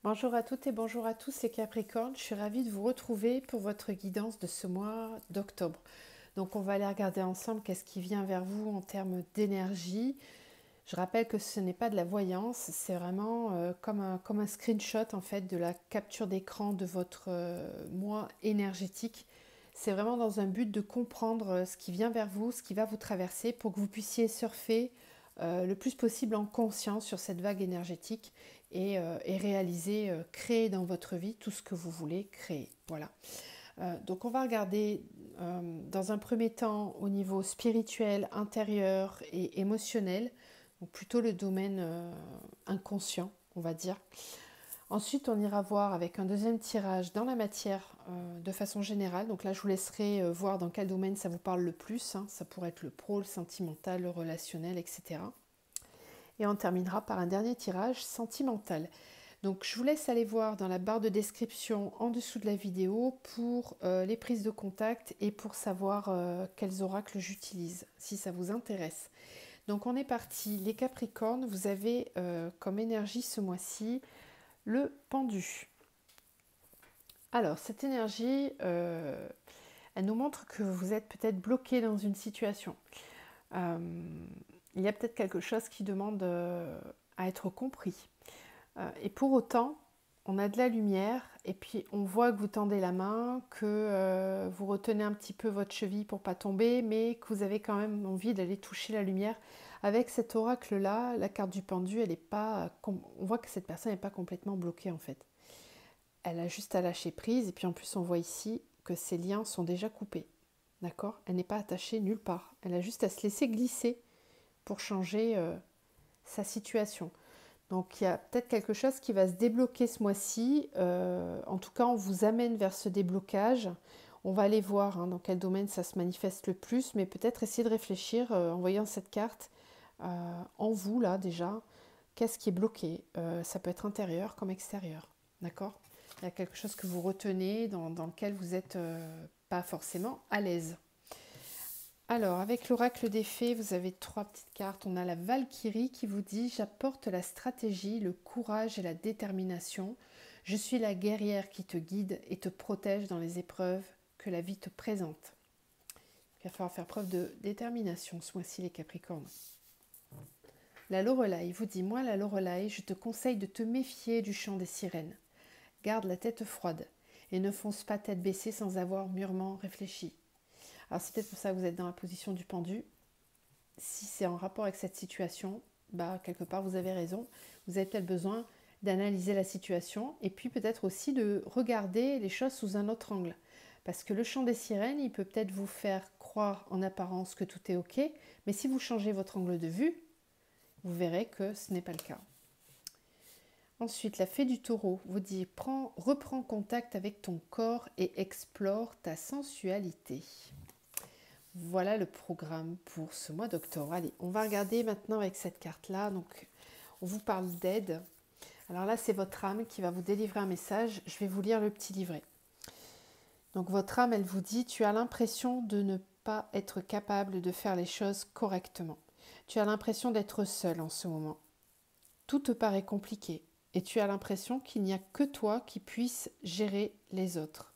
Bonjour à toutes et bonjour à tous les Capricornes, je suis ravie de vous retrouver pour votre guidance de ce mois d'octobre. Donc on va aller regarder ensemble qu'est-ce qui vient vers vous en termes d'énergie. Je rappelle que ce n'est pas de la voyance, c'est vraiment comme un screenshot en fait de la capture d'écran de votre mois énergétique. C'est vraiment dans un but de comprendre ce qui vient vers vous, ce qui va vous traverser pour que vous puissiez surfer le plus possible en conscience sur cette vague énergétique et réaliser, créer dans votre vie tout ce que vous voulez créer. Voilà. Donc on va regarder dans un premier temps au niveau spirituel, intérieur et émotionnel, donc plutôt le domaine inconscient, on va dire. Ensuite, on ira voir avec un deuxième tirage dans la matière de façon générale. Donc là, je vous laisserai voir dans quel domaine ça vous parle le plus, hein. Ça pourrait être le pro, le sentimental, le relationnel, etc. Et on terminera par un dernier tirage sentimental. Donc je vous laisse aller voir dans la barre de description en dessous de la vidéo pour les prises de contact et pour savoir quels oracles j'utilise, si ça vous intéresse. Donc on est parti, les Capricornes, vous avez comme énergie ce mois-ci le pendu. Alors cette énergie, elle nous montre que vous êtes peut-être bloqué dans une situation. Il y a peut-être quelque chose qui demande à être compris. Et pour autant, on a de la lumière et puis on voit que vous tendez la main, que vous retenez un petit peu votre cheville pour pas tomber, mais que vous avez quand même envie d'aller toucher la lumière. Avec cet oracle-là, la carte du pendu, elle est pas, on voit que cette personne n'est pas complètement bloquée en fait. Elle a juste à lâcher prise et puis en plus on voit ici que ses liens sont déjà coupés. D'accord? Elle n'est pas attachée nulle part. Elle a juste à se laisser glisser pour changer sa situation. Donc il y a peut-être quelque chose qui va se débloquer ce mois-ci. En tout cas, on vous amène vers ce déblocage. On va aller voir dans quel domaine ça se manifeste le plus, mais peut-être essayer de réfléchir en voyant cette carte en vous, là déjà, qu'est-ce qui est bloqué. Ça peut être intérieur comme extérieur, d'accord? Il y a quelque chose que vous retenez dans lequel vous n'êtes pas forcément à l'aise. Alors, avec l'oracle des fées, vous avez 3 petites cartes. On a la Valkyrie qui vous dit « J'apporte la stratégie, le courage et la détermination. Je suis la guerrière qui te guide et te protège dans les épreuves que la vie te présente. » Il va falloir faire preuve de détermination ce mois-ci, les Capricornes. La Lorelai vous dit « Moi, la Lorelai, je te conseille de te méfier du chant des sirènes. Garde la tête froide et ne fonce pas tête baissée sans avoir mûrement réfléchi. » Alors c'est peut-être pour ça que vous êtes dans la position du pendu. Si c'est en rapport avec cette situation, quelque part vous avez raison. Vous avez peut-être besoin d'analyser la situation et puis peut-être aussi de regarder les choses sous un autre angle. Parce que le chant des sirènes, il peut peut-être vous faire croire en apparence que tout est ok, mais si vous changez votre angle de vue, vous verrez que ce n'est pas le cas. Ensuite, la fée du taureau vous dit « Reprends contact avec ton corps et explore ta sensualité ». Voilà le programme pour ce mois d'octobre. Allez, on va regarder maintenant avec cette carte-là. Donc, on vous parle d'aide. Alors là, c'est votre âme qui va vous délivrer un message. Je vais vous lire le petit livret. Donc, votre âme, elle vous dit « Tu as l'impression de ne pas être capable de faire les choses correctement. Tu as l'impression d'être seul en ce moment. Tout te paraît compliqué et tu as l'impression qu'il n'y a que toi qui puisse gérer les autres.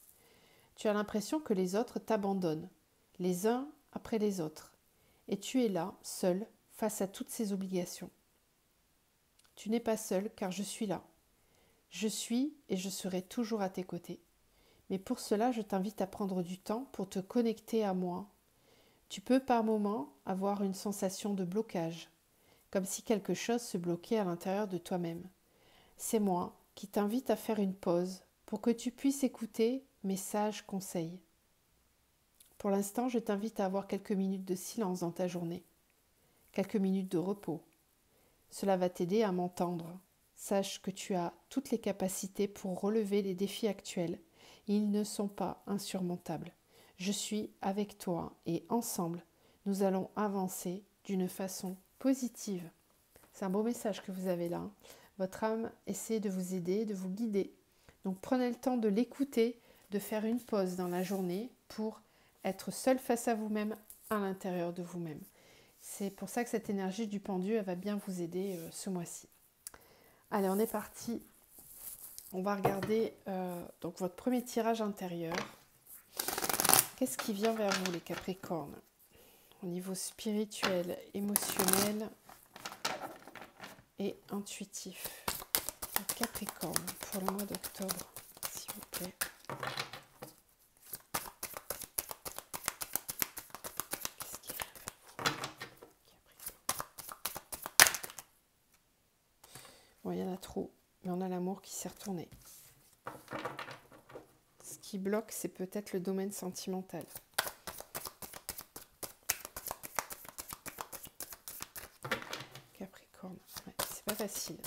Tu as l'impression que les autres t'abandonnent, les uns après les autres, et tu es là, seul, face à toutes ces obligations. Tu n'es pas seul, car je suis là. Je suis et je serai toujours à tes côtés. Mais pour cela, je t'invite à prendre du temps pour te connecter à moi. Tu peux par moments avoir une sensation de blocage, comme si quelque chose se bloquait à l'intérieur de toi-même. C'est moi qui t'invite à faire une pause pour que tu puisses écouter mes sages conseils. Pour l'instant, je t'invite à avoir quelques minutes de silence dans ta journée, quelques minutes de repos. Cela va t'aider à m'entendre. Sache que tu as toutes les capacités pour relever les défis actuels. Ils ne sont pas insurmontables. Je suis avec toi et ensemble, nous allons avancer d'une façon positive. C'est un beau message que vous avez là. Votre âme essaie de vous aider, de vous guider. Donc prenez le temps de l'écouter, de faire une pause dans la journée pour être seul face à vous-même, à l'intérieur de vous-même. C'est pour ça que cette énergie du pendu, elle va bien vous aider ce mois-ci. Allez, on est parti on va regarder donc votre premier tirage intérieur. Qu'est-ce qui vient vers vous, les Capricornes, au niveau spirituel, émotionnel et intuitif? Les Capricornes, pour le mois d'octobre, s'il vous plaît. Qu'est-ce qui vient vers vous, Capricorne? Bon, il y en a trop, mais on a l'amour qui s'est retourné. Ce qui bloque, c'est peut-être le domaine sentimental. Capricorne, ouais, c'est pas facile.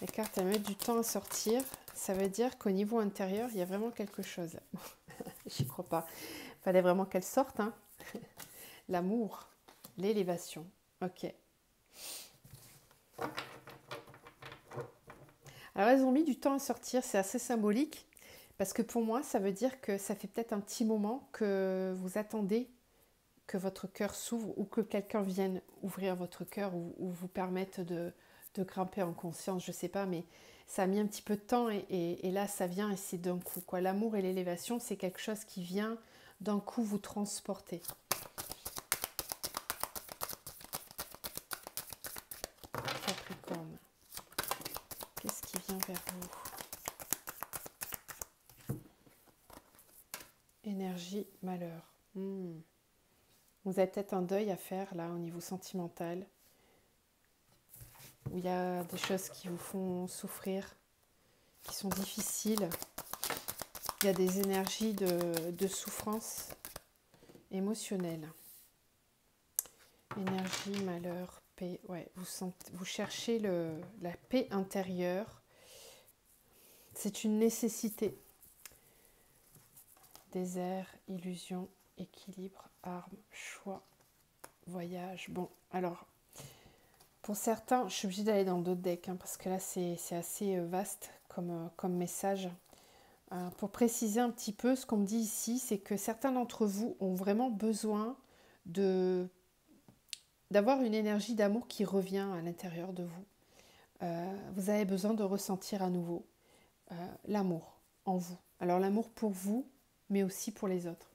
Les cartes, elles mettent du temps à sortir. Ça veut dire qu'au niveau intérieur, il y a vraiment quelque chose. J'y crois pas. Il fallait vraiment qu'elles sortent. Hein. L'amour, l'élévation. Ok. Alors, elles ont mis du temps à sortir. C'est assez symbolique. Parce que pour moi, ça veut dire que ça fait peut-être un petit moment que vous attendez que votre cœur s'ouvre ou que quelqu'un vienne ouvrir votre cœur ou vous permette de grimper en conscience, je ne sais pas, mais ça a mis un petit peu de temps et là, ça vient et c'est d'un coup. L'amour et l'élévation, c'est quelque chose qui vient d'un coup vous transporter. Capricorne, qu'est-ce qui vient vers vous? Énergie, malheur. Vous avez peut-être un deuil à faire là au niveau sentimental, où il y a des choses qui vous font souffrir, qui sont difficiles. Il y a des énergies de souffrance émotionnelle. Énergie, malheur, paix. Ouais, vous cherchez la paix intérieure. C'est une nécessité. Désert, illusion, équilibre, arme, choix, voyage. Bon, alors, pour certains, je suis obligée d'aller dans d'autres decks, hein, parce que là, c'est assez vaste comme message. Pour préciser un petit peu, ce qu'on me dit ici, c'est que certains d'entre vous ont vraiment besoin d'avoir une énergie d'amour qui revient à l'intérieur de vous. Vous avez besoin de ressentir à nouveau l'amour en vous. Alors, l'amour pour vous, mais aussi pour les autres.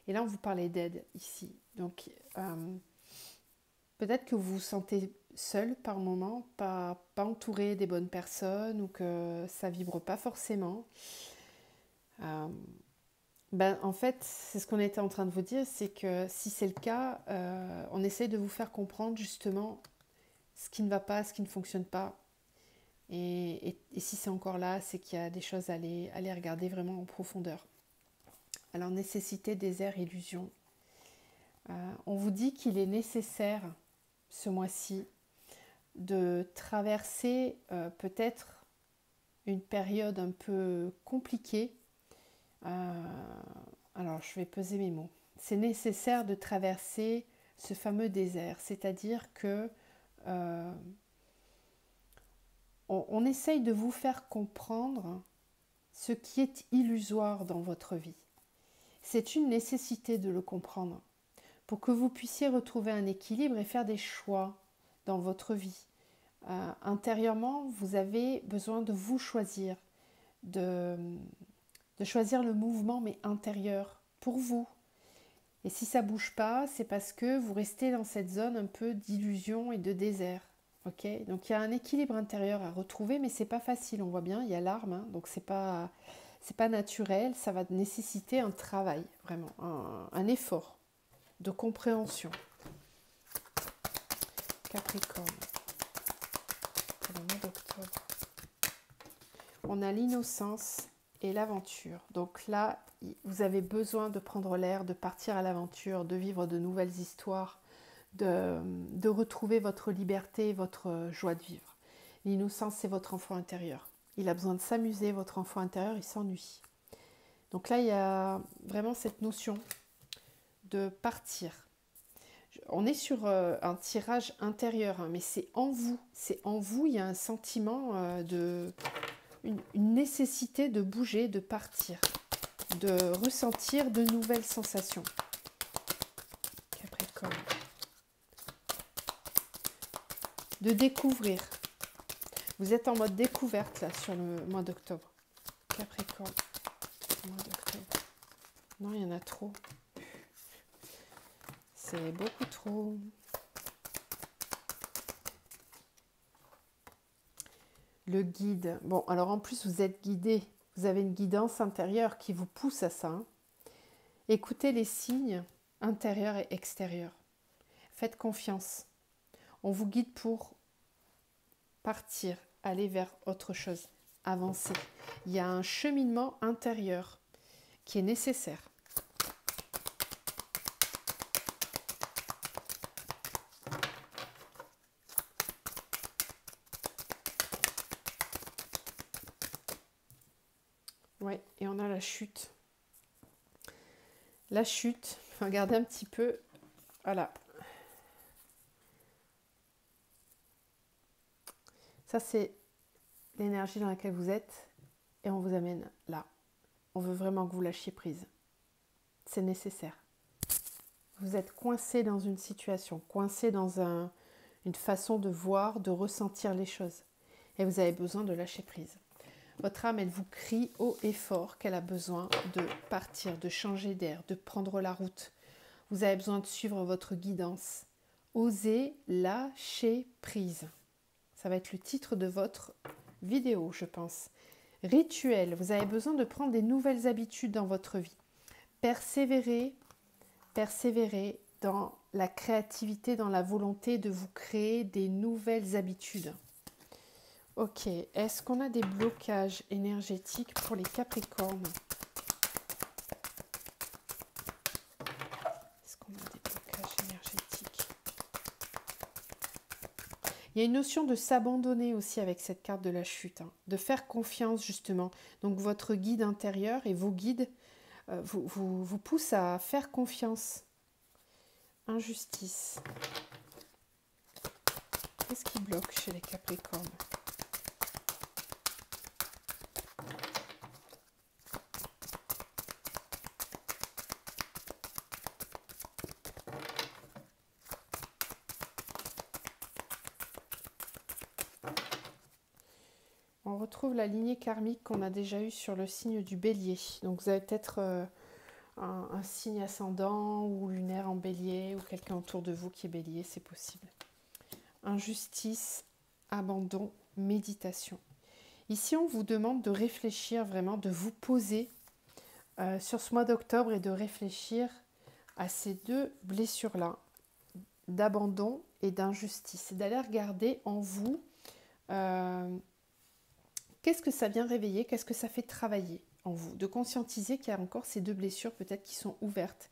Et là, on vous parlait d'aide ici. Donc, peut-être que vous vous sentez seul par moment, pas entouré des bonnes personnes ou que ça vibre pas forcément. En fait, c'est ce qu'on était en train de vous dire, c'est que si c'est le cas, on essaye de vous faire comprendre justement ce qui ne va pas, ce qui ne fonctionne pas. Et si c'est encore là, c'est qu'il y a des choses à aller regarder vraiment en profondeur. Alors, nécessité, désert, illusion. On vous dit qu'il est nécessaire, ce mois-ci, de traverser peut-être une période un peu compliquée. Alors, je vais peser mes mots. C'est nécessaire de traverser ce fameux désert, c'est-à-dire que on essaye de vous faire comprendre ce qui est illusoire dans votre vie. C'est une nécessité de le comprendre pour que vous puissiez retrouver un équilibre et faire des choix dans votre vie. Intérieurement, vous avez besoin de vous choisir, de choisir le mouvement, mais intérieur, pour vous. Et si ça ne bouge pas, c'est parce que vous restez dans cette zone un peu d'illusion et de désert. Okay, donc il y a un équilibre intérieur à retrouver, mais c'est pas facile, on voit bien, il y a l'arme, hein, donc c'est pas naturel, ça va nécessiter un travail, vraiment, un effort de compréhension. Capricorne, pour le mois d'octobre. On a l'innocence et l'aventure. Donc là, vous avez besoin de prendre l'air, de partir à l'aventure, de vivre de nouvelles histoires, de retrouver votre liberté, votre joie de vivre. L'innocence, c'est votre enfant intérieur. Il a besoin de s'amuser, votre enfant intérieur, il s'ennuie. Donc là, il y a vraiment cette notion de partir. On est sur un tirage intérieur, hein, mais c'est en vous. C'est en vous, il y a un sentiment une nécessité de bouger, de partir, de ressentir de nouvelles sensations. Capricorne. De découvrir, Vous êtes en mode découverte là sur le mois d'octobre. Capricorne, mois d'octobre. Non, il y en a trop. C'est beaucoup trop. Le guide. Bon, alors en plus, vous êtes guidé. Vous avez une guidance intérieure qui vous pousse à ça. Hein. Écoutez les signes intérieurs et extérieurs. Faites confiance. On vous guide pour partir, aller vers autre chose, avancer. Il y a un cheminement intérieur qui est nécessaire. Ouais, et on a la chute. La chute, regardez un petit peu. Voilà. Ça, c'est l'énergie dans laquelle vous êtes et on vous amène là. On veut vraiment que vous lâchiez prise. C'est nécessaire. Vous êtes coincé dans une situation, coincé dans une façon de voir, de ressentir les choses. Et vous avez besoin de lâcher prise. Votre âme, elle vous crie haut et fort qu'elle a besoin de partir, de changer d'air, de prendre la route. Vous avez besoin de suivre votre guidance. Osez lâcher prise. Ça va être le titre de votre vidéo, je pense. Rituel, vous avez besoin de prendre des nouvelles habitudes dans votre vie. Persévérez dans la créativité, dans la volonté de vous créer des nouvelles habitudes. Ok, est-ce qu'on a des blocages énergétiques pour les Capricornes? Est-ce qu'on a des blocages énergétiques? Il y a une notion de s'abandonner aussi avec cette carte de la chute, hein, de faire confiance justement. Donc votre guide intérieur et vos guides vous poussent à faire confiance. Injustice. Qu'est-ce qui bloque chez les Capricornes? On retrouve la lignée karmique qu'on a déjà eue sur le signe du Bélier. Donc vous avez peut-être un signe ascendant ou lunaire en Bélier ou quelqu'un autour de vous qui est Bélier, c'est possible. Injustice, abandon, méditation. Ici, on vous demande de réfléchir vraiment, de vous poser sur ce mois d'octobre et de réfléchir à ces deux blessures-là, d'abandon et d'injustice. D'aller regarder en vous qu'est-ce que ça vient réveiller, qu'est-ce que ça fait travailler en vous, de conscientiser qu'il y a encore ces deux blessures peut-être qui sont ouvertes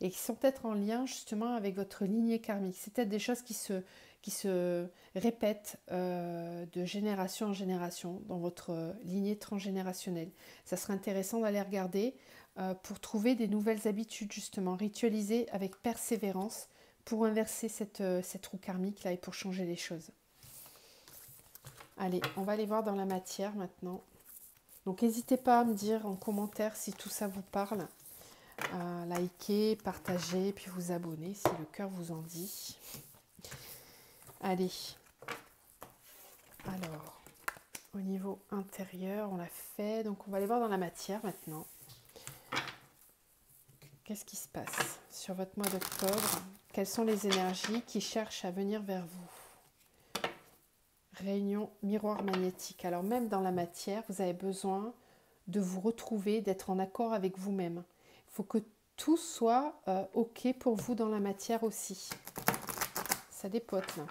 et qui sont peut-être en lien justement avec votre lignée karmique. C'est peut-être des choses qui se répètent de génération en génération dans votre lignée transgénérationnelle. Ça serait intéressant d'aller regarder pour trouver des nouvelles habitudes justement, ritualisées avec persévérance pour inverser cette roue karmique là et pour changer les choses. Allez, on va aller voir dans la matière maintenant. Donc n'hésitez pas à me dire en commentaire si tout ça vous parle. Likez, partagez, puis vous abonner si le cœur vous en dit. Allez. Alors, au niveau intérieur, on l'a fait. Donc on va aller voir dans la matière maintenant. Qu'est-ce qui se passe sur votre mois d'octobre? Quelles sont les énergies qui cherchent à venir vers vous? Réunion miroir magnétique. Alors même dans la matière, vous avez besoin de vous retrouver, d'être en accord avec vous-même. Il faut que tout soit OK pour vous dans la matière aussi. Ça dépote là.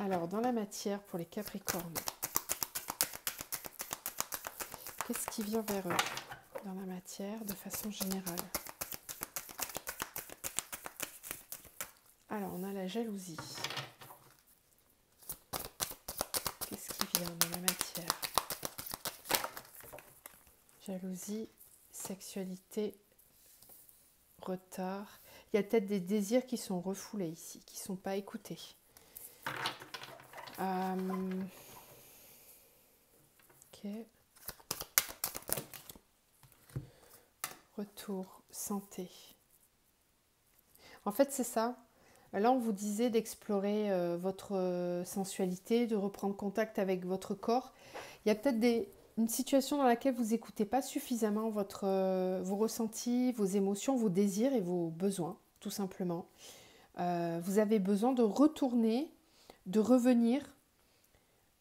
Alors dans la matière pour les Capricornes, qu'est-ce qui vient vers eux dans la matière de façon générale? Alors on a la jalousie. Qu'est-ce qui vient dans la matière? Jalousie, sexualité, retard. Il y a peut-être des désirs qui sont refoulés ici, qui ne sont pas écoutés. Ok. Retour, santé. En fait, c'est ça. Là, on vous disait d'explorer votre sensualité, de reprendre contact avec votre corps. Il y a peut-être une situation dans laquelle vous n'écoutez pas suffisamment vos ressentis, vos émotions, vos désirs et vos besoins, tout simplement. Vous avez besoin de retourner, de revenir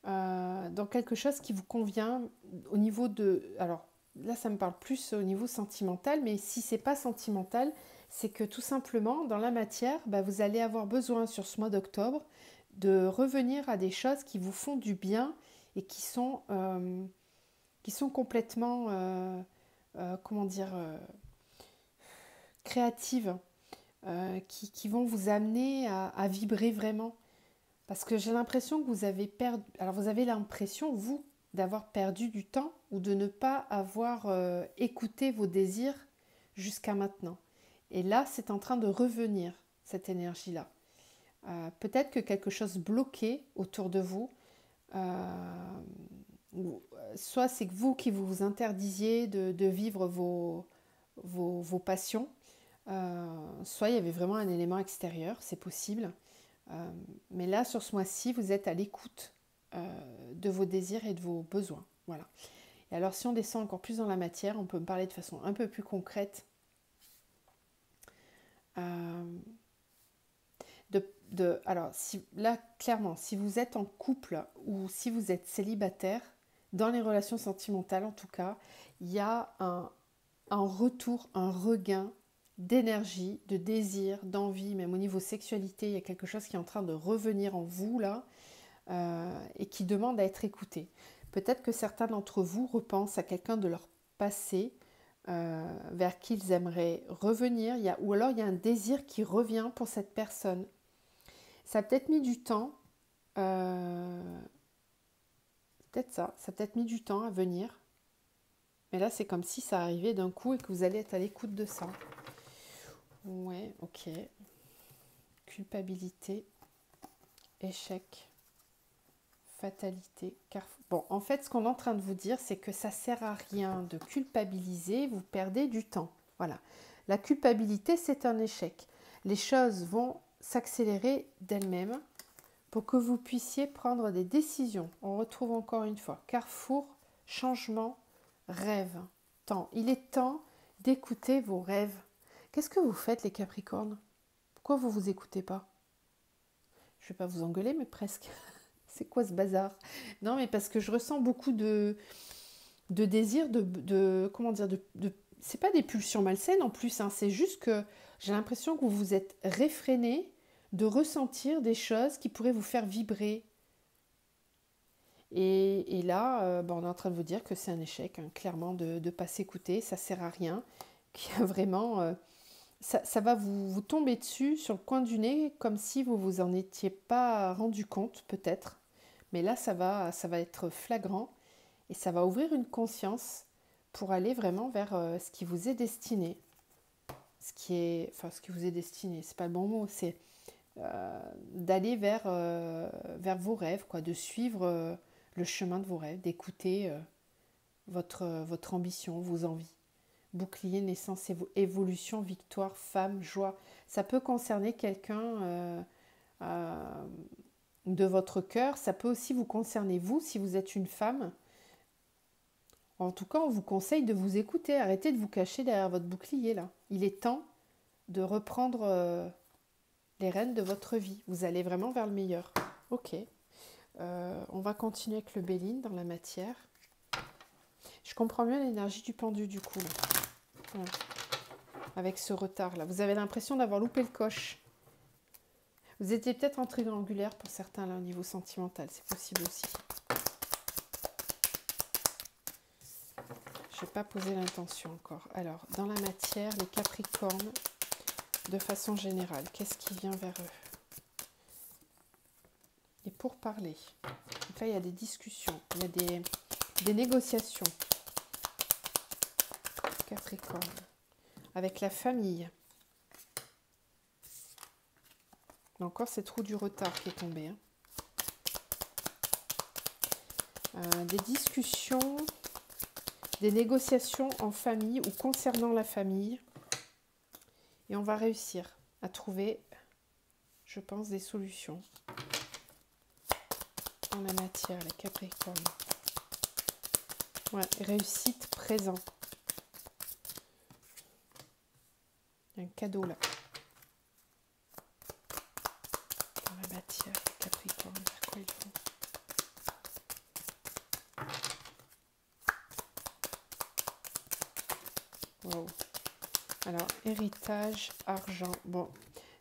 dans quelque chose qui vous convient au niveau de... Alors là, ça me parle plus au niveau sentimental, mais si c'est pas sentimental, c'est que tout simplement, dans la matière, vous allez avoir besoin sur ce mois d'octobre de revenir à des choses qui vous font du bien et qui sont complètement, comment dire, créatives, qui vont vous amener à vibrer vraiment. Parce que j'ai l'impression que vous avez perdu... Alors vous avez l'impression, vous, d'avoir perdu du temps ou de ne pas avoir écouté vos désirs jusqu'à maintenant. Et là, c'est en train de revenir, cette énergie-là. Peut-être que quelque chose bloquait autour de vous. Soit c'est vous qui vous interdisiez de vivre vos passions. Soit il y avait vraiment un élément extérieur, c'est possible. Mais là, sur ce mois-ci, vous êtes à l'écoute de vos désirs et de vos besoins. Voilà. Et alors, si on descend encore plus dans la matière, on peut me parler de façon un peu plus concrète. Alors, là, clairement, si vous êtes en couple ou si vous êtes célibataire, dans les relations sentimentales en tout cas, il y a un retour, un regain d'énergie, de désir, d'envie, même au niveau sexualité, il y a quelque chose qui est en train de revenir en vous là et qui demande à être écouté. Peut-être que certains d'entre vous repensent à quelqu'un de leur passé vers qui ils aimeraient revenir, ou alors il y a un désir qui revient pour cette personne. Ça a peut-être mis du temps, peut-être ça a peut-être mis du temps à venir, mais là c'est comme si ça arrivait d'un coup et que vous allez être à l'écoute de ça. Ouais, ok. Culpabilité, échec, fatalité, carrefour. Bon, en fait, ce qu'on est en train de vous dire, c'est que ça sert à rien de culpabiliser, vous perdez du temps. Voilà. La culpabilité, c'est un échec. Les choses vont s'accélérer d'elles-mêmes pour que vous puissiez prendre des décisions. On retrouve encore une fois carrefour, changement, rêve, temps. Il est temps d'écouter vos rêves. Qu'est-ce que vous faites, les Capricornes? Pourquoi vous vous écoutez pas? Je ne vais pas vous engueuler, mais presque. C'est quoi ce bazar? Non, mais parce que je ressens beaucoup de désir, comment dire, c'est pas des pulsions malsaines en plus, hein, c'est juste que j'ai l'impression que vous vous êtes réfréné de ressentir des choses qui pourraient vous faire vibrer. Et là, on est en train de vous dire que c'est un échec, hein, clairement, de ne pas s'écouter, ça sert à rien, qu'il y a vraiment... ça va vous tomber dessus sur le coin du nez comme si vous vous en étiez pas rendu compte peut-être. Mais là, ça va être flagrant et ça va ouvrir une conscience pour aller vraiment vers ce qui vous est destiné. Ce qui vous est destiné, c'est pas le bon mot, c'est d'aller vers vos rêves, quoi, de suivre le chemin de vos rêves, d'écouter votre ambition, vos envies. Bouclier, naissance, évolution, victoire, femme, joie. Ça peut concerner quelqu'un de votre cœur. Ça peut aussi vous concerner vous, si vous êtes une femme. En tout cas, on vous conseille de vous écouter. Arrêtez de vous cacher derrière votre bouclier, là. Il est temps de reprendre les rênes de votre vie. Vous allez vraiment vers le meilleur. Ok. On va continuer avec le Béline dans la matière. Je comprends mieux l'énergie du pendu, du coup, là. Voilà. Avec ce retard là, vous avez l'impression d'avoir loupé le coche. Vous étiez peut-être en triangulaire pour certains là au niveau sentimental, c'est possible aussi. Je n'ai pas posé l'intention encore. Alors, dans la matière, les Capricornes, de façon générale, qu'est-ce qui vient vers eux? Et pour parler. Donc là, il y a des discussions, il y a des négociations. Capricorne. Avec la famille. Encore cette roue du retard qui est tombée. Des discussions, des négociations en famille ou concernant la famille. Et on va réussir à trouver, je pense, des solutions en la matière, les Capricornes. Ouais, réussite présent. Il y a un cadeau là. Dans la matière, les Capricornes, vers quoi ils vont. Wow. Alors, héritage, argent. Bon,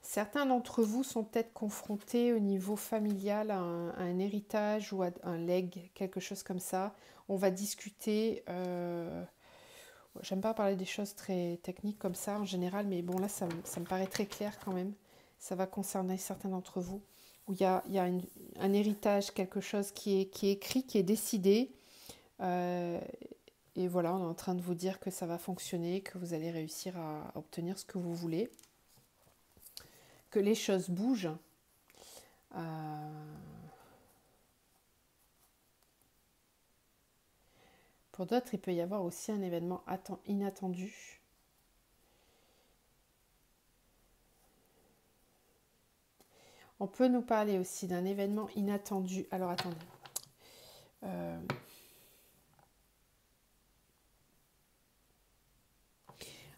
certains d'entre vous sont peut-être confrontés au niveau familial à un héritage ou à un legs, quelque chose comme ça. On va discuter. J'aime pas parler des choses très techniques comme ça en général, mais bon, là, ça me paraît très clair quand même. Ça va concerner certains d'entre vous. Où il y a un héritage, quelque chose qui est écrit, qui est décidé. Et voilà, on est en train de vous dire que ça va fonctionner, que vous allez réussir à obtenir ce que vous voulez. Que les choses bougent. Pour d'autres, il peut y avoir aussi un événement inattendu. On peut nous parler aussi d'un événement inattendu. Alors, attendez.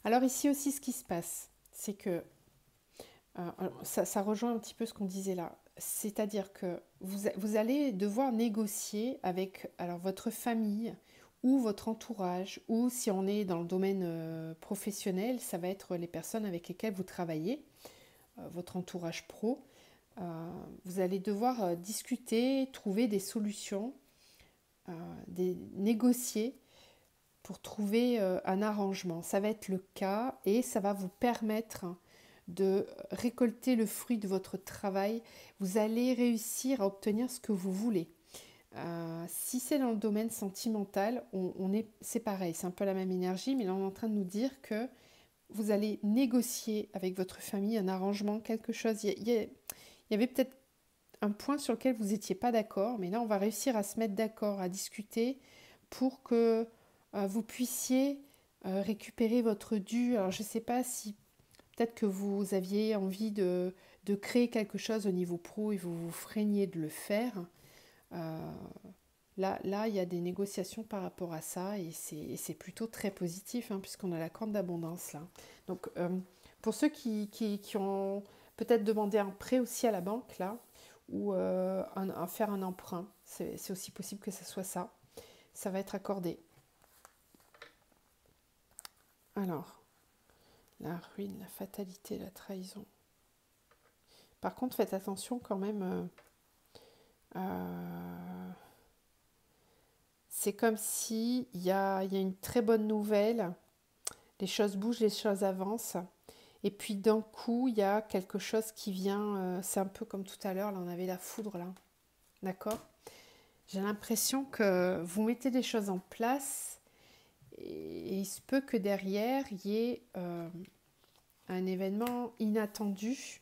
Alors ici aussi, ce qui se passe, c'est que ça rejoint un petit peu ce qu'on disait là. C'est-à-dire que vous allez devoir négocier avec votre famille ou votre entourage, ou si on est dans le domaine professionnel, ça va être les personnes avec lesquelles vous travaillez, votre entourage pro. Vous allez devoir discuter, trouver des solutions, négocier pour trouver un arrangement. Ça va être le cas et ça va vous permettre de récolter le fruit de votre travail. Vous allez réussir à obtenir ce que vous voulez. Si c'est dans le domaine sentimental, c'est pareil, c'est un peu la même énergie, mais là on est en train de nous dire que vous allez négocier avec votre famille un arrangement, quelque chose. Il y avait peut-être un point sur lequel vous n'étiez pas d'accord, mais là on va réussir à se mettre d'accord, à discuter pour que vous puissiez récupérer votre dû. Alors je ne sais pas si peut-être que vous aviez envie de créer quelque chose au niveau pro et vous vous freiniez de le faire. Là, il y a des négociations par rapport à ça et c'est plutôt très positif puisqu'on a la corde d'abondance là. Donc pour ceux qui ont peut-être demandé un prêt aussi à la banque là ou à faire un emprunt, c'est aussi possible que ce soit ça. Ça va être accordé. Alors, la ruine, la fatalité, la trahison. Par contre, faites attention quand même. C'est comme si il y a une très bonne nouvelle. Les choses bougent, les choses avancent. Et puis d'un coup, il y a quelque chose qui vient. C'est un peu comme tout à l'heure, là on avait la foudre là. D'accord ? J'ai l'impression que vous mettez des choses en place et il se peut que derrière, il y ait un événement inattendu.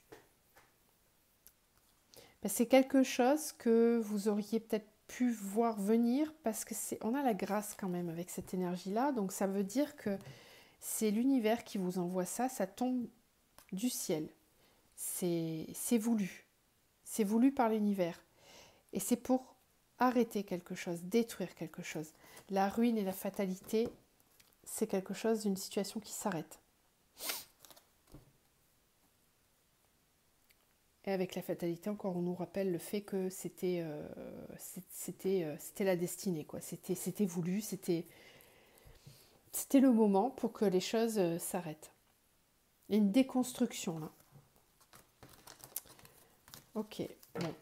Ben, c'est quelque chose que vous auriez peut-être pu voir venir parce que on a la grâce quand même avec cette énergie-là. Donc ça veut dire que c'est l'univers qui vous envoie ça, ça tombe du ciel. C'est voulu. C'est voulu par l'univers. Et c'est pour arrêter quelque chose, détruire quelque chose. La ruine et la fatalité, c'est quelque chose, une situation qui s'arrête. Et avec la fatalité, encore, on nous rappelle le fait que c'était la destinée, quoi. C'était voulu, c'était le moment pour que les choses s'arrêtent. Il y a une déconstruction, là. Ok, bon.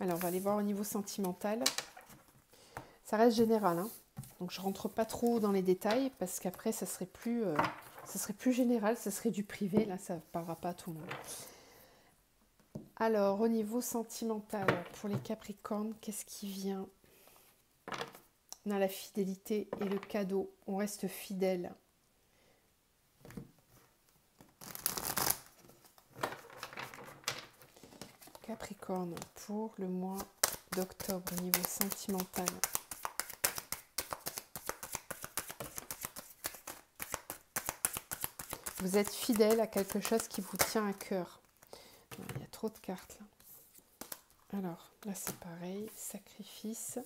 Alors, on va aller voir au niveau sentimental. Ça reste général, hein. Donc, je ne rentre pas trop dans les détails parce qu'après, ça serait plus général, ça serait du privé. Là, ça ne parlera pas à tout le monde. Alors, au niveau sentimental, pour les Capricornes, qu'est-ce qui vient ? On a la fidélité et le cadeau. On reste fidèle. Capricorne, pour le mois d'octobre, au niveau sentimental. Vous êtes fidèle à quelque chose qui vous tient à cœur. trop de cartes là. Alors, là c'est pareil. Sacrifice,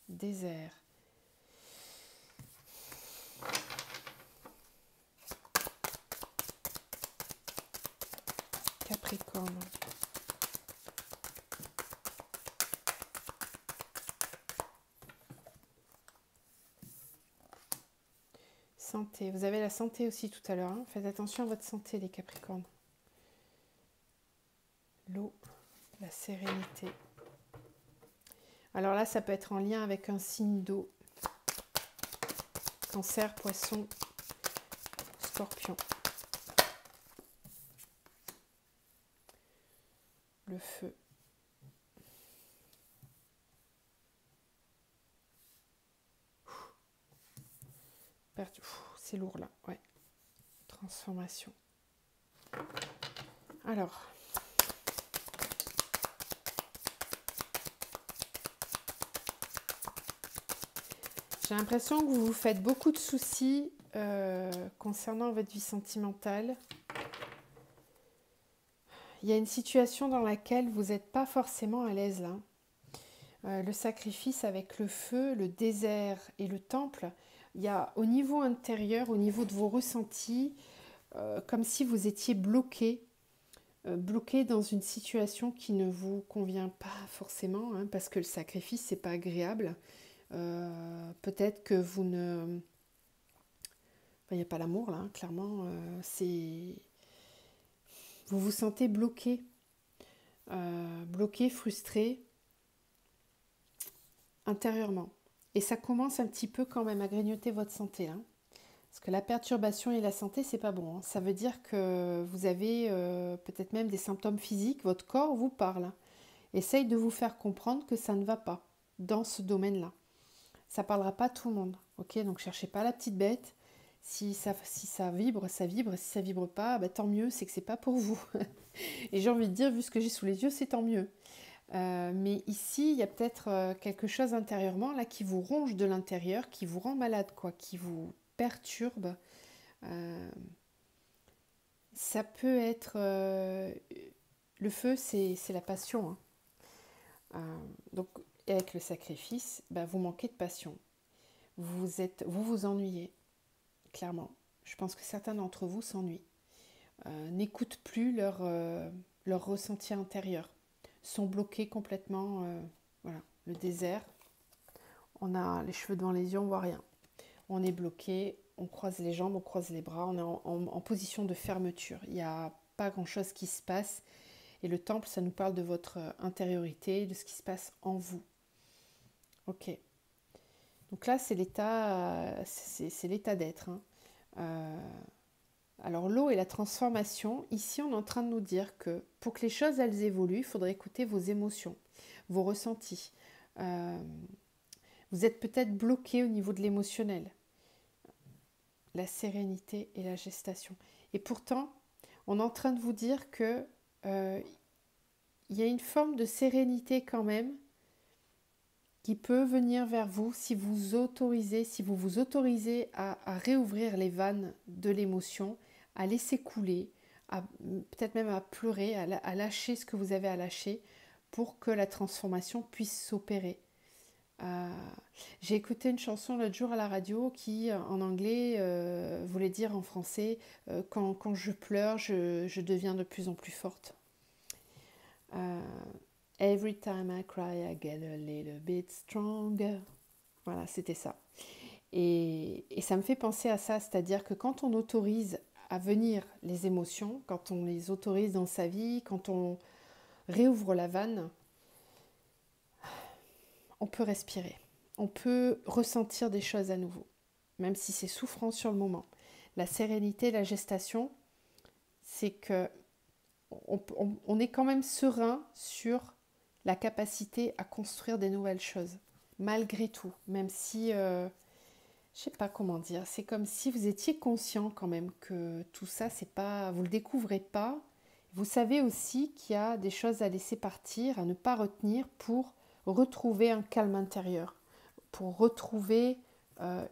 désert. Capricorne. Santé. Vous avez la santé aussi tout à l'heure. Hein. Faites attention à votre santé, les Capricornes. L'eau, la sérénité. Alors là, ça peut être en lien avec un signe d'eau. Cancer, poisson, scorpion. Le feu. C'est lourd là, ouais. Transformation. Alors. J'ai l'impression que vous vous faites beaucoup de soucis concernant votre vie sentimentale. Il y a une situation dans laquelle vous n'êtes pas forcément à l'aise là. Le sacrifice avec le feu, le désert et le temple, il y a au niveau intérieur, au niveau de vos ressentis, comme si vous étiez bloqué dans une situation qui ne vous convient pas forcément, hein, parce que le sacrifice, c'est pas agréable. Peut-être que vous ne... Enfin, il n'y a pas l'amour là, hein, clairement. Vous vous sentez bloqué, frustré intérieurement. Et ça commence un petit peu quand même à grignoter votre santé. Hein. Parce que la perturbation et la santé, c'est pas bon. Hein. Ça veut dire que vous avez peut-être même des symptômes physiques. Votre corps vous parle. Hein. Essaye de vous faire comprendre que ça ne va pas dans ce domaine-là. Ça ne parlera pas à tout le monde. Ok, donc cherchez pas la petite bête. Si ça vibre, ça vibre. Si ça vibre pas, bah, tant mieux, c'est que c'est pas pour vous. Et j'ai envie de dire, vu ce que j'ai sous les yeux, c'est tant mieux. Mais ici, il y a peut-être quelque chose intérieurement là qui vous ronge de l'intérieur, qui vous rend malade, quoi, qui vous perturbe. Ça peut être... le feu, c'est la passion. Hein. Donc, avec le sacrifice, bah, vous manquez de passion. Vous vous ennuyez, clairement. Je pense que certains d'entre vous s'ennuient. N'écoutent plus leur ressenti intérieur. Sont bloqués complètement. Voilà, le désert. On a les cheveux devant les yeux, on ne voit rien. On est bloqué, on croise les jambes, on croise les bras, on est en position de fermeture. Il n'y a pas grand-chose qui se passe. Et le temple, ça nous parle de votre intériorité, de ce qui se passe en vous. Ok. Donc là, c'est l'état d'être. Hein. Alors l'eau et la transformation, ici on est en train de nous dire que pour que les choses elles évoluent, il faudrait écouter vos émotions, vos ressentis. Vous êtes peut-être bloqué au niveau de l'émotionnel, la sérénité et la gestation. Et pourtant, on est en train de vous dire que il y a une forme de sérénité quand même qui peut venir vers vous si vous vous autorisez à réouvrir les vannes de l'émotion, à laisser couler, peut-être même à pleurer, à lâcher ce que vous avez à lâcher pour que la transformation puisse s'opérer. J'ai écouté une chanson l'autre jour à la radio qui, en anglais, voulait dire en français quand je pleure, je deviens de plus en plus forte. Every time I cry, I get a little bit stronger. Voilà, c'était ça. Et ça me fait penser à ça, c'est-à-dire que quand on autorise à venir les émotions, quand on les autorise dans sa vie, quand on réouvre la vanne, on peut respirer. On peut ressentir des choses à nouveau, même si c'est souffrant sur le moment. La sérénité, la gestation, c'est que on est quand même serein sur la capacité à construire des nouvelles choses, malgré tout, même si, je ne sais pas comment dire, c'est comme si vous étiez conscient quand même que tout ça, c'est pas, vous ne le découvrez pas. Vous savez aussi qu'il y a des choses à laisser partir, à ne pas retenir pour retrouver un calme intérieur, pour retrouver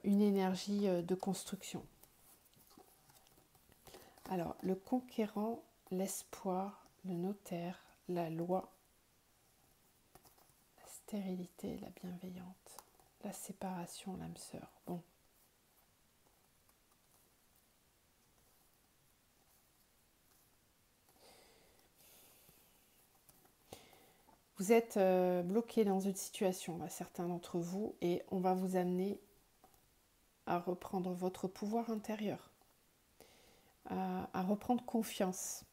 une énergie de construction. Alors, le conquérant, l'espoir, le notaire, la loi, la stérilité, la bienveillante, la séparation, l'âme sœur. Bon. Vous êtes bloqué dans une situation, là, certains d'entre vous, et on va vous amener à reprendre votre pouvoir intérieur, à reprendre confiance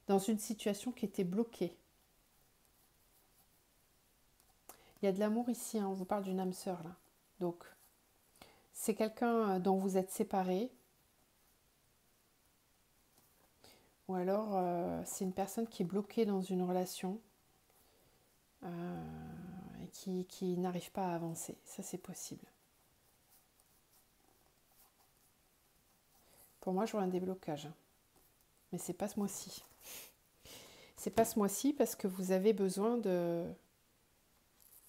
dans une situation qui était bloquée. Il y a de l'amour ici, hein, on vous parle d'une âme sœur là. Donc, c'est quelqu'un dont vous êtes séparés, ou alors c'est une personne qui est bloquée dans une relation et qui n'arrive pas à avancer. Ça, c'est possible. Pour moi, je vois un déblocage. Mais c'est pas ce mois-ci. C'est pas ce mois-ci parce que vous avez besoin de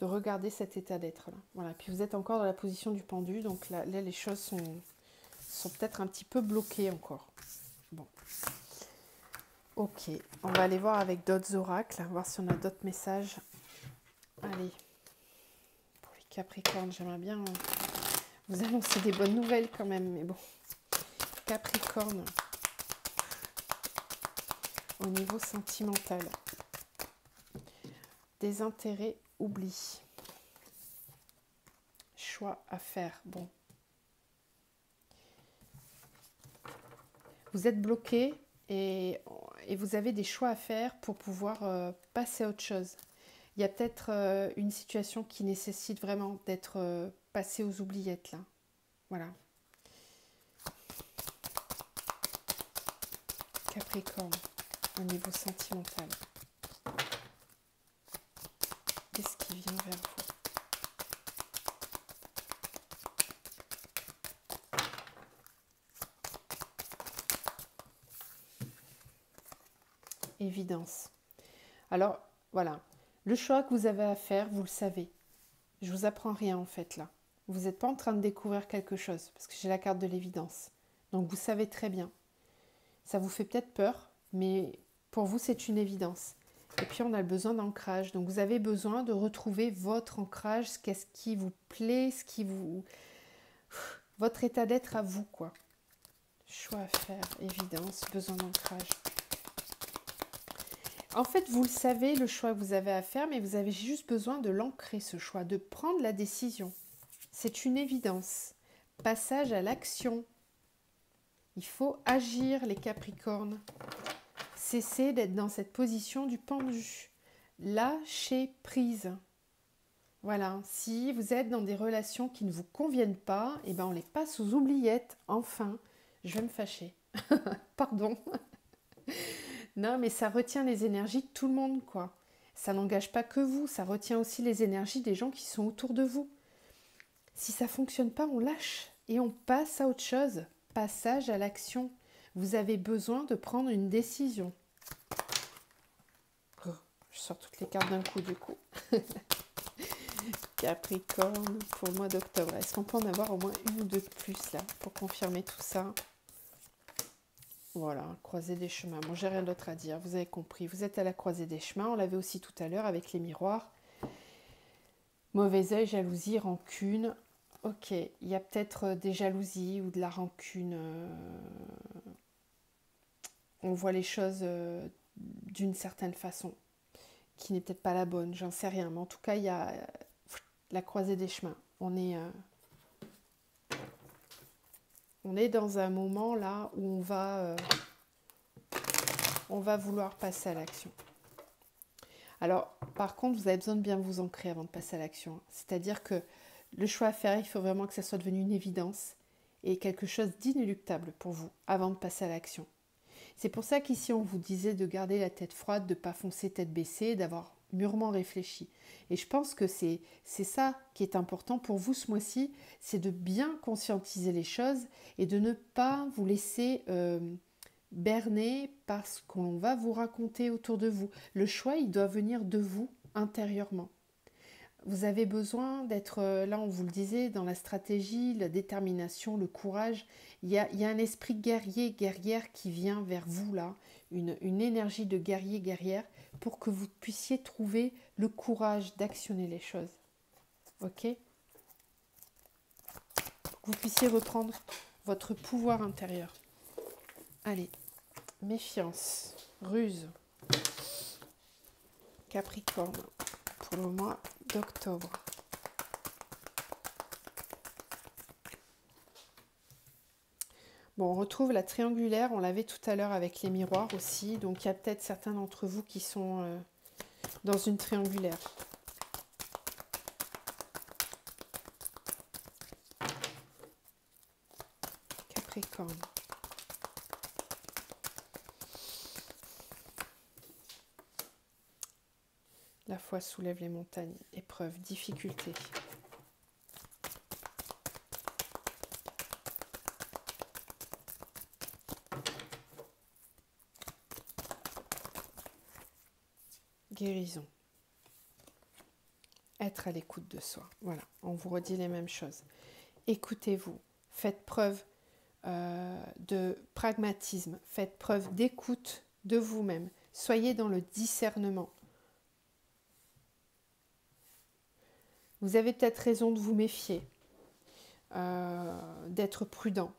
regarder cet état d'être là. Voilà. Puis vous êtes encore dans la position du pendu, donc là les choses sont peut-être un petit peu bloquées encore. Bon. Ok, on va aller voir avec d'autres oracles, voir si on a d'autres messages. Allez, pour les Capricornes, j'aimerais bien vous annoncer des bonnes nouvelles quand même, mais bon. Capricorne, au niveau sentimental, désintérêt, oubli, choix à faire. Bon, vous êtes bloqué et vous avez des choix à faire pour pouvoir passer à autre chose. Il y a peut-être une situation qui nécessite vraiment d'être passé aux oubliettes là. Voilà. Capricorne, au niveau sentimental. Qu'est-ce qui vient vers vous? Évidence. Alors, voilà. Le choix que vous avez à faire, vous le savez. Je vous apprends rien en fait là. Vous n'êtes pas en train de découvrir quelque chose parce que j'ai la carte de l'évidence. Donc vous savez très bien. Ça vous fait peut-être peur, mais pour vous c'est une évidence. Et puis on a besoin d'ancrage. Donc vous avez besoin de retrouver votre ancrage, qu'est-ce qui vous plaît, ce qui vous... votre état d'être à vous quoi. Choix à faire, évidence, besoin d'ancrage. En fait, vous le savez, le choix que vous avez à faire, mais vous avez juste besoin de l'ancrer, ce choix, de prendre la décision. C'est une évidence. Passage à l'action. Il faut agir, les Capricornes. Cessez d'être dans cette position du pendu. Lâchez prise. Voilà, si vous êtes dans des relations qui ne vous conviennent pas, eh ben on les passe aux oubliettes. Enfin, je vais me fâcher. Pardon. Non, mais ça retient les énergies de tout le monde, quoi. Ça n'engage pas que vous, ça retient aussi les énergies des gens qui sont autour de vous. Si ça ne fonctionne pas, on lâche et on passe à autre chose. Passage à l'action. Vous avez besoin de prendre une décision. Oh, je sors toutes les cartes d'un coup, du coup. Capricorne, pour le mois d'octobre. Est-ce qu'on peut en avoir au moins une ou deux de plus, là, pour confirmer tout ça ? Voilà, croisée des chemins. Bon, j'ai rien d'autre à dire, vous avez compris. Vous êtes à la croisée des chemins, on l'avait aussi tout à l'heure avec les miroirs. Mauvais œil, jalousie, rancune. Ok, il y a peut-être des jalousies ou de la rancune. On voit les choses d'une certaine façon, qui n'est peut-être pas la bonne, j'en sais rien. Mais en tout cas, il y a la croisée des chemins. On est dans un moment là où on va vouloir passer à l'action. Alors, par contre, vous avez besoin de bien vous ancrer avant de passer à l'action. C'est-à-dire que le choix à faire, il faut vraiment que ça soit devenu une évidence et quelque chose d'inéluctable pour vous avant de passer à l'action. C'est pour ça qu'ici, on vous disait de garder la tête froide, de ne pas foncer tête baissée, d'avoir mûrement réfléchi. Et je pense que c'est ça qui est important pour vous ce mois-ci, c'est de bien conscientiser les choses et de ne pas vous laisser berner par ce qu'on va vous raconter autour de vous. Le choix, il doit venir de vous intérieurement. Vous avez besoin d'être, là on vous le disait, dans la stratégie, la détermination, le courage. Il y a un esprit guerrier, guerrière qui vient vers vous là, une énergie de guerrier, guerrière pour que vous puissiez trouver le courage d'actionner les choses. Ok? Pour que vous puissiez reprendre votre pouvoir intérieur. Allez, méfiance, ruse, Capricorne, pour le mois d'octobre. Bon, on retrouve la triangulaire, on l'avait tout à l'heure avec les miroirs aussi, donc il y a peut-être certains d'entre vous qui sont dans une triangulaire. Capricorne. La foi soulève les montagnes, épreuve, difficulté. Guérison. Être à l'écoute de soi. Voilà, on vous redit les mêmes choses. Écoutez-vous, faites preuve de pragmatisme, faites preuve d'écoute de vous-même. Soyez dans le discernement. Vous avez peut-être raison de vous méfier, d'être prudent.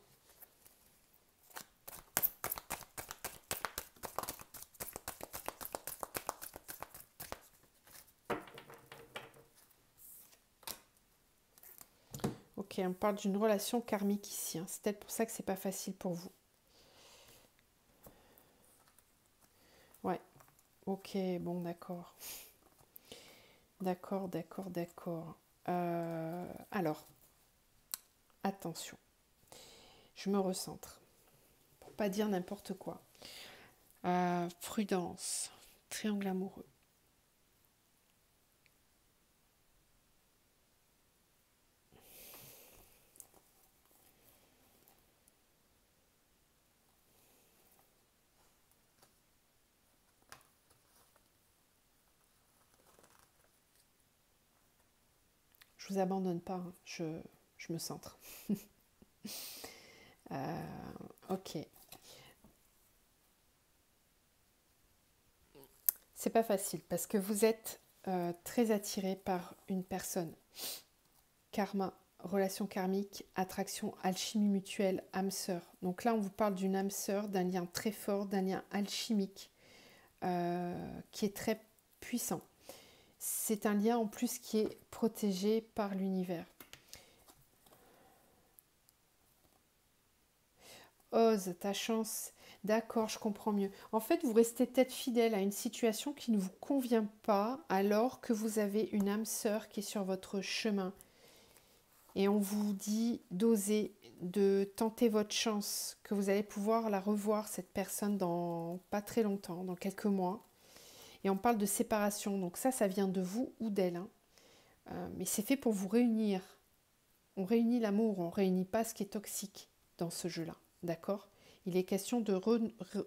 Ok, on parle d'une relation karmique ici. Hein. C'est peut-être pour ça que c'est pas facile pour vous. Ouais, ok, bon, d'accord. D'accord. Alors, attention. Je me recentre. Pour pas dire n'importe quoi. Prudence. Triangle amoureux. Je vous abandonne pas, hein. Je me centre. Ok. C'est pas facile parce que vous êtes très attiré par une personne. Karma, relation karmique, attraction, alchimie mutuelle, âme sœur. Donc là, on vous parle d'une âme sœur, d'un lien très fort, d'un lien alchimique qui est très puissant. C'est un lien en plus qui est protégé par l'univers. Ose, ta chance. D'accord, je comprends mieux. En fait, vous restez peut-être fidèle à une situation qui ne vous convient pas alors que vous avez une âme sœur qui est sur votre chemin. Et on vous dit d'oser, de tenter votre chance, que vous allez pouvoir la revoir, cette personne, dans pas très longtemps, dans quelques mois. Et on parle de séparation, donc ça vient de vous ou d'elle. Hein. Mais c'est fait pour vous réunir. On réunit l'amour, on ne réunit pas ce qui est toxique dans ce jeu-là, d'accord? Il est question de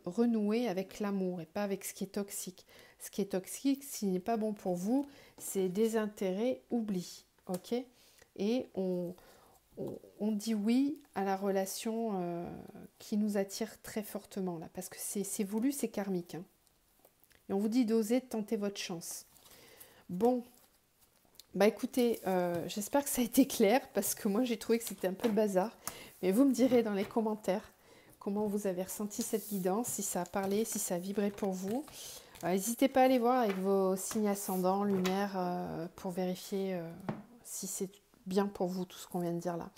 renouer avec l'amour et pas avec ce qui est toxique. Ce qui est toxique, s'il n'est pas bon pour vous, c'est désintérêt, oubli, ok? Et on dit oui à la relation qui nous attire très fortement, là, parce que c'est voulu, c'est karmique. Hein. Et on vous dit d'oser, de tenter votre chance. Bon, bah écoutez, j'espère que ça a été clair, parce que moi j'ai trouvé que c'était un peu le bazar. Mais vous me direz dans les commentaires comment vous avez ressenti cette guidance, si ça a parlé, si ça a vibré pour vous. N'hésitez pas à aller voir avec vos signes ascendants, lumière, pour vérifier si c'est bien pour vous tout ce qu'on vient de dire là.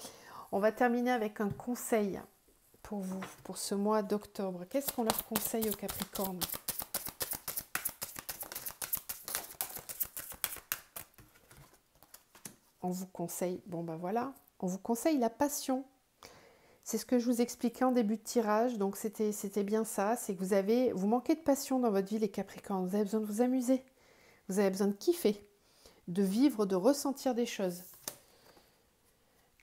On va terminer avec un conseil pour vous, pour ce mois d'octobre. Qu'est-ce qu'on leur conseille aux Capricornes ? On vous conseille, bon ben voilà, on vous conseille la passion. C'est ce que je vous expliquais en début de tirage, donc c'était bien ça, c'est que vous manquez de passion dans votre vie les Capricornes, vous avez besoin de vous amuser, vous avez besoin de kiffer, de vivre, de ressentir des choses.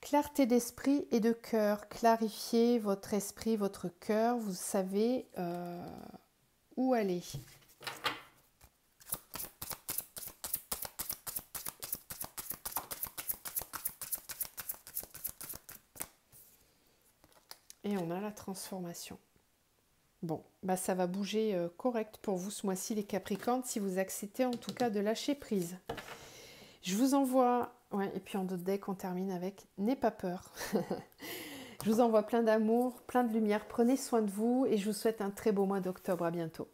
Clarté d'esprit et de cœur, clarifiez votre esprit, votre cœur, vous savez où aller. Et on a la transformation. Bon, bah ça va bouger correct pour vous ce mois-ci les Capricornes, si vous acceptez en tout cas de lâcher prise. Je vous envoie, ouais, et puis en d'autres decks on termine avec n'aie pas peur. Je vous envoie plein d'amour, plein de lumière, prenez soin de vous et je vous souhaite un très beau mois d'octobre, à bientôt.